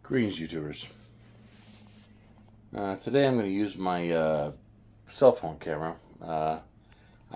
Greetings, YouTubers. Today I'm going to use my cell phone camera. I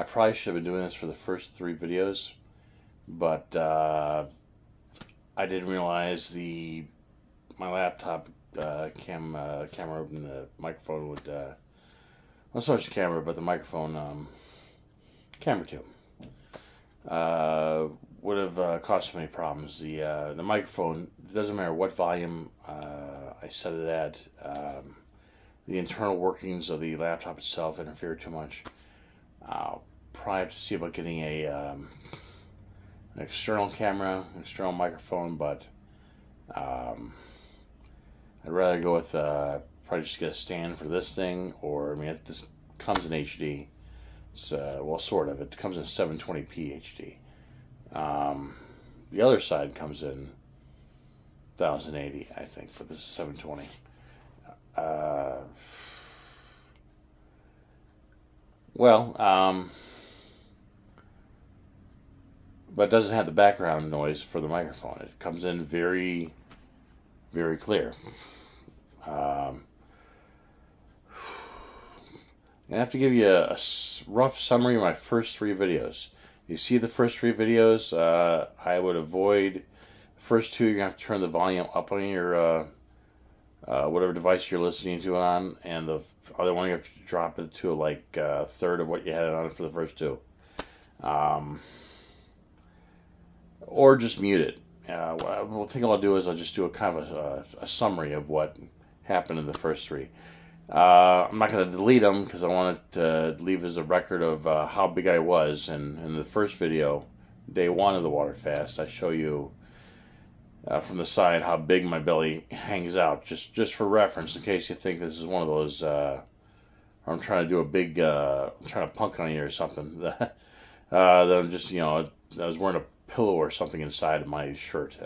probably should have been doing this for the first 3 videos, but I didn't realize my laptop camera and the microphone would, not so much the camera, but the microphone camera too. Would have caused so many problems. The microphone, it doesn't matter what volume I set it at, the internal workings of the laptop itself interfere too much. I'll probably have to see about getting an external camera, an external microphone, but I'd rather go with probably just get a stand for this thing, or I mean, this comes in HD. It's well, sort of. It comes in 720p HD. The other side comes in 1080, I think, but this is 720. But it doesn't have the background noise for the microphone. It comes in very, very clear. I have to give you a rough summary of my first 3 videos. You see the first 3 videos, I would avoid the first 2. You're going to have to turn the volume up on your whatever device you're listening to it on, and the other one you have to drop it to like a third of what you had it on for the first 2. Or just mute it. The thing I'll do is I'll just do a kind of a summary of what happened in the first 3. I'm not going to delete them because I want it to leave as a record of how big I was. And in the first video, day 1 of the water fast, I show you from the side how big my belly hangs out, just for reference, in case you think this is one of those I'm trying to do a big I'm trying to punk on you or something. That I'm just, I was wearing a pillow or something inside of my shirt.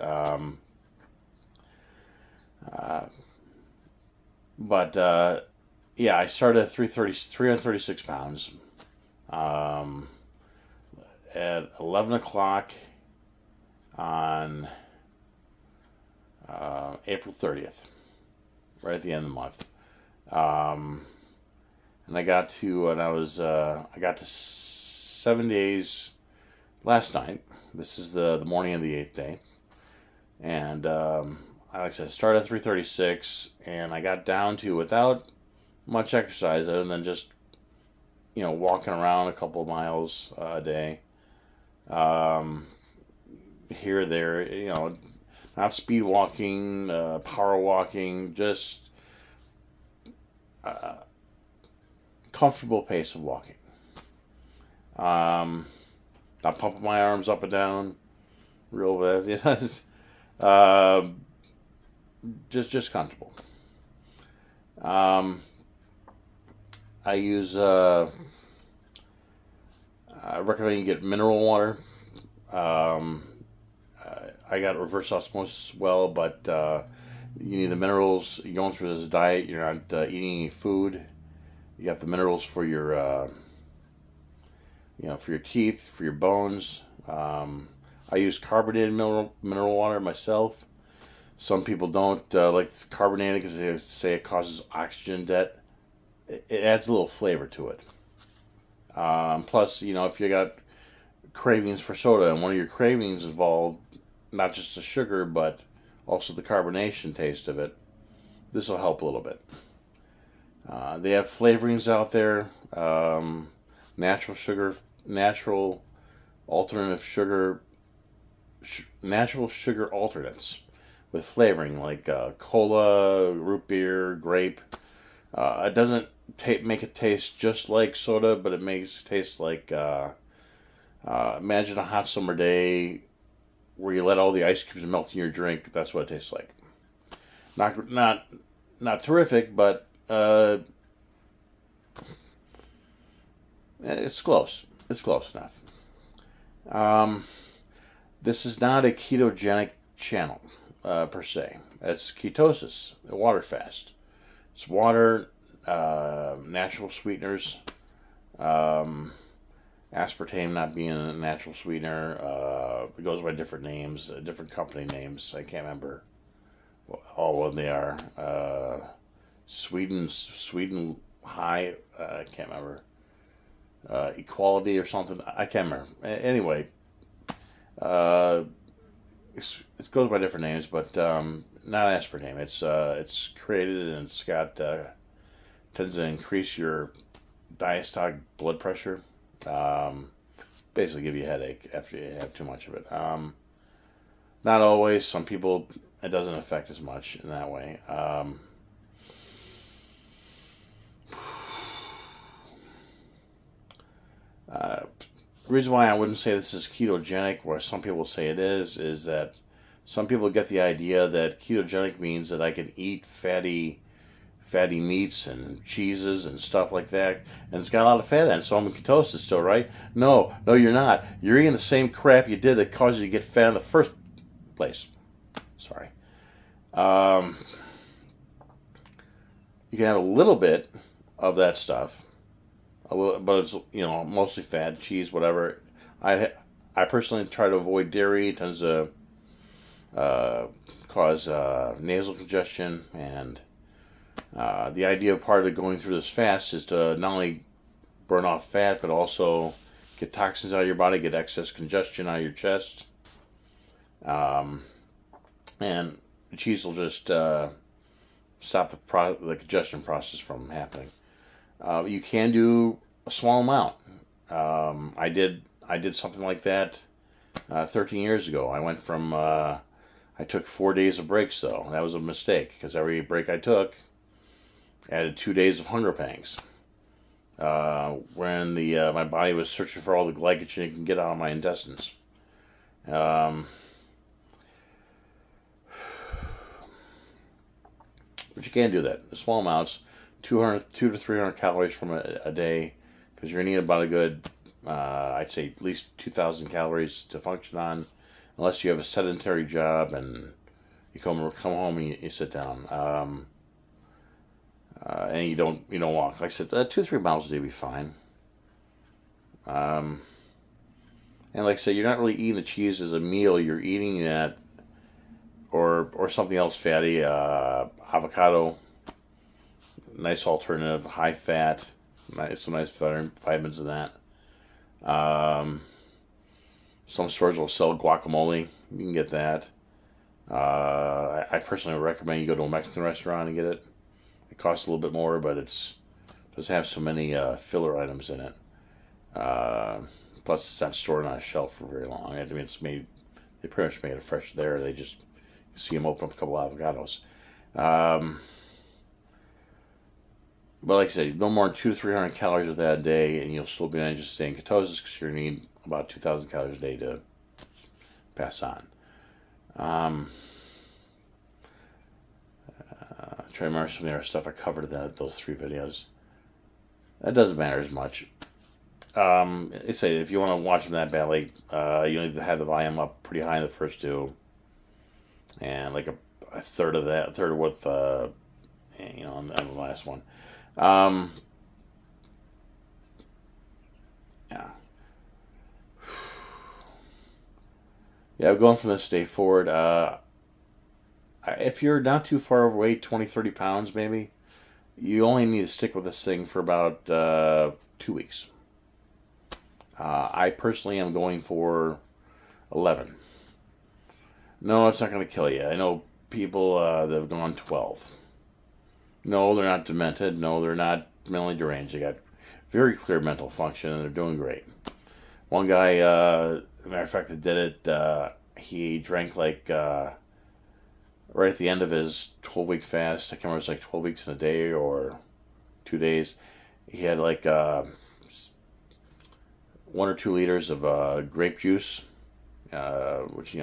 Yeah, I started at 336 pounds at 11 o'clock on April 30th, right at the end of the month. And I got to 7 days last night. This is the morning of the 8th day. And like I said, I started at 336, and I got down to, without much exercise other than just, walking around a couple of miles a day, here or there, not speed walking, power walking, just comfortable pace of walking. Not pumping my arms up and down real fast, just comfortable. I recommend you get mineral water. I got reverse osmosis as well, but you need the minerals. You're going through this diet. You're not eating any food. You got the minerals for your, for your teeth, for your bones. I use carbonated mineral water myself. Some people don't like carbonated because they say it causes oxygen debt. It adds a little flavor to it. Plus, if you got cravings for soda, and one of your cravings involved not just the sugar, but also the carbonation taste of it, this will help a little bit. They have flavorings out there, natural sugar, natural sugar alternates with flavoring, like cola, root beer, grape. It doesn't make it taste just like soda, but it makes it taste like, imagine a hot summer day where you let all the ice cubes melt in your drink. That's what it tastes like. Not terrific, but it's close. It's close enough. This is not a ketogenic channel per se. It's ketosis, a water fast. It's water, natural sweeteners, aspartame not being a natural sweetener. It goes by different names, different company names. I can't remember all when they are. Sweden High. I can't remember. Equality or something. I can't remember. Anyway, it goes by different names, but not aspartame. It's created and it's got tends to increase your diastolic blood pressure. Basically, give you a headache after you have too much of it. Not always. Some people it doesn't affect as much in that way. The reason why I wouldn't say this is ketogenic, where some people say it is that some people get the idea that ketogenic means that I can eat fatty meats and cheeses and stuff like that, and it's got a lot of fat in it, so I'm in ketosis still, right? No, you're not. You're eating the same crap you did that caused you to get fat in the first place. Sorry. You can have a little bit of that stuff. A little, but it's mostly fat, cheese, whatever. I personally try to avoid dairy. It tends to cause nasal congestion, and the idea of part of going through this fast is to not only burn off fat, but also get toxins out of your body, get excess congestion out of your chest, and the cheese will just stop the congestion process from happening. You can do a small amount. I did something like that 13 years ago. I went from I took 4 days of breaks though. That was a mistake because every break I took added 2 days of hunger pangs. When my body was searching for all the glycogen it can get out of my intestines. But you can do that. The small amounts, 200 to 300 calories from a day, because you're going to need about a good, I'd say at least 2,000 calories to function on, unless you have a sedentary job and you come home and you sit down. And you don't walk. Like I said, 2-3 miles a day would be fine. And like I said, you're not really eating the cheese as a meal. You're eating that, or something else fatty. Avocado, nice alternative, high fat, some nice vitamins in that. Some stores will sell guacamole. You can get that. I personally recommend you go to a Mexican restaurant and get it. It costs a little bit more, but it doesn't have so many filler items in it. Plus, it's not stored on a shelf for very long. I mean, they pretty much made it fresh there. They just see them open up a couple of avocados. But like I said, no more than 200 to 300 calories of that a day, and you'll still be managing to stay in ketosis because you're going to need about 2,000 calories a day to pass on. Try to remember some of the other stuff I covered in those 3 videos. That doesn't matter as much. They say if you want to watch them that badly, you need to have the volume up pretty high in the first 2, and like a third of what on the last one. Yeah. Yeah, going from this day forward, if you're not too far overweight, 20, 30 pounds maybe, you only need to stick with this thing for about 2 weeks. I personally am going for 11. No, it's not going to kill you. I know people that have gone 12. No, they're not demented. No, they're not mentally deranged. They got very clear mental function, and they're doing great. One guy, as a matter of fact, that did it, he drank like right at the end of his 12-week fast. I can't remember if it was like 12 weeks in a day or 2 days. He had like 1 or 2 liters of grape juice, which,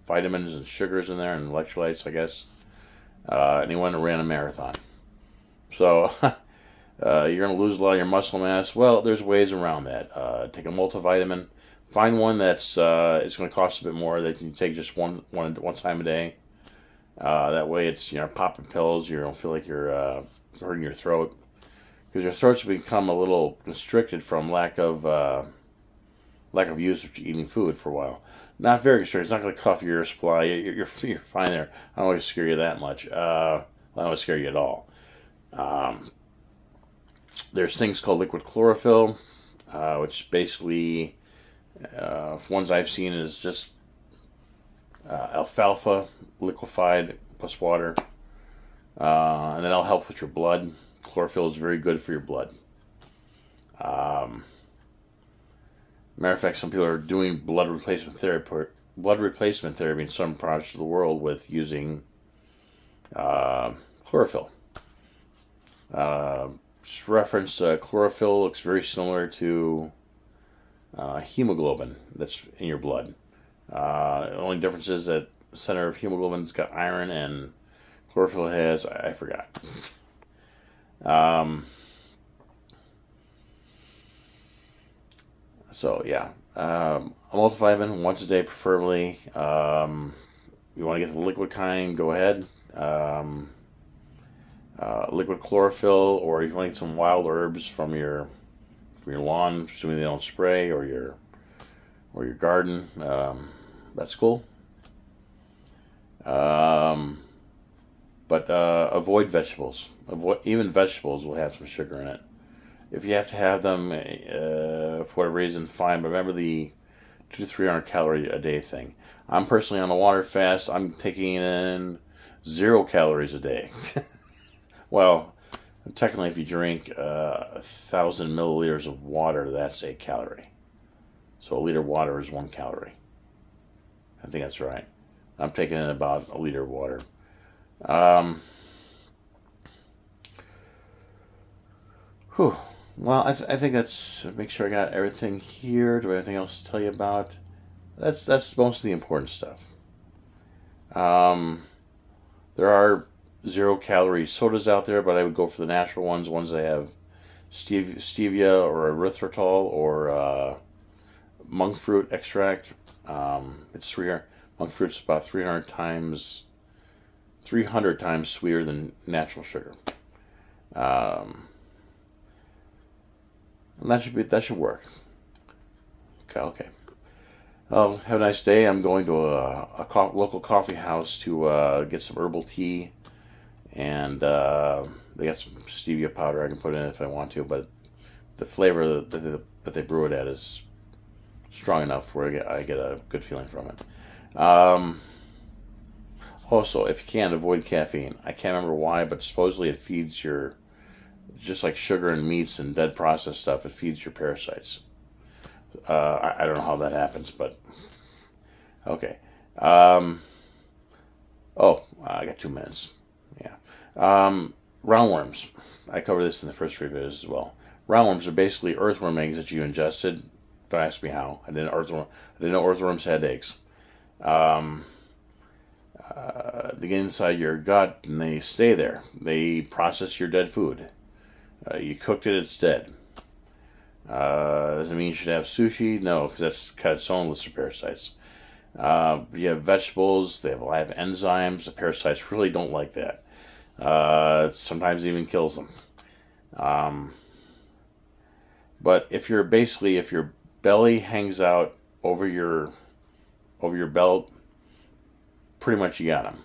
vitamins and sugars in there and electrolytes, I guess. And he went and ran a marathon. So you're going to lose a lot of your muscle mass. Well, there's ways around that. Take a multivitamin. Find one that's it's going to cost a bit more that you can take just one time a day. That way it's popping pills. You don't feel like you're hurting your throat, because your throats become a little constricted from lack of lack of use of eating food for a while. Not very concerning. It's not going to cut off your supply. You're fine there. I don't want to scare you that much. I don't want to scare you at all. There's things called liquid chlorophyll, which basically, ones I've seen is just alfalfa liquefied plus water, and then that'll help with your blood. Chlorophyll is very good for your blood. Matter of fact, some people are doing blood replacement therapy in some parts of the world with using chlorophyll. Just reference chlorophyll looks very similar to hemoglobin that's in your blood. The only difference is that the center of hemoglobin's got iron and chlorophyll has, I forgot. So yeah, a multivitamin once a day preferably. You want to get the liquid kind, go ahead. Liquid chlorophyll, or if you want to get some wild herbs from your lawn, assuming they don't spray, or your garden, that's cool. But avoid vegetables. Even vegetables will have some sugar in it. If you have to have them for whatever reason, fine. But remember the 200 to 300 calorie a day thing. I'm personally on a water fast. I'm taking in 0 calories a day. Well, technically, if you drink 1,000 milliliters of water, that's a calorie. So a liter of water is 1 calorie. I think that's right. I'm taking in about a liter of water. Well, I think that's, make sure I got everything here. Do I have anything else to tell you about? That's most of the important stuff. There are 0 calorie sodas out there, but I would go for the natural ones that have stevia or erythritol or monk fruit extract. It's 300. Monk fruit's about 300 times sweeter than natural sugar. And that should work. Okay. Have a nice day. I'm going to a local coffee house to get some herbal tea, and they got some stevia powder I can put in if I want to, but the flavor that they brew it at is strong enough where I get a good feeling from it. Also, if you can, avoid caffeine. I can't remember why, but supposedly it feeds your, just like sugar and meats and dead processed stuff, it feeds your parasites. I don't know how that happens, but okay. I got 2 minutes. Yeah. Roundworms. I covered this in the first 3 videos as well. Roundworms are basically earthworm eggs that you ingested. Don't ask me how. I didn't know earthworms had eggs. They get inside your gut and they stay there. They process your dead food. You cooked it, it's dead. Does it mean you should have sushi? No, because that's got its own list of parasites. You have vegetables, they have a lot of enzymes. The parasites really don't like that. It sometimes even kills them. But if your belly hangs out over your belt, pretty much you got them.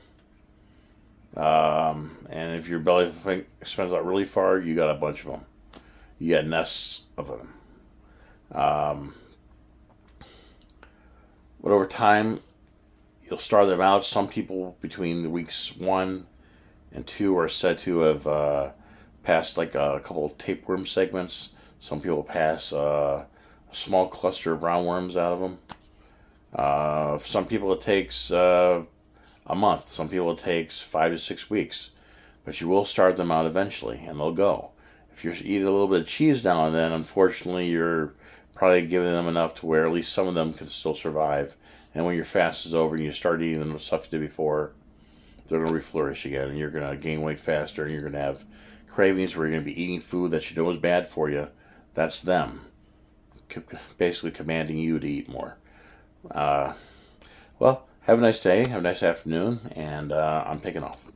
And if your belly extends out really far, you got a bunch of them. You got nests of them. But over time, you'll starve them out. Some people between the weeks 1 and 2 are said to have passed like a couple of tapeworm segments. Some people pass a small cluster of roundworms out of them. Some people it takes a month. Some people it takes 5 to 6 weeks. But you will starve them out eventually, and they'll go. If you eat a little bit of cheese now and then, unfortunately, you're probably giving them enough to where at least some of them can still survive. And when your fast is over and you start eating the stuff you did before, they're going to reflourish again, and you're going to gain weight faster, and you're going to have cravings where you're going to be eating food that you know is bad for you. That's them basically commanding you to eat more. Well, have a nice day, have a nice afternoon, and I'm taking off.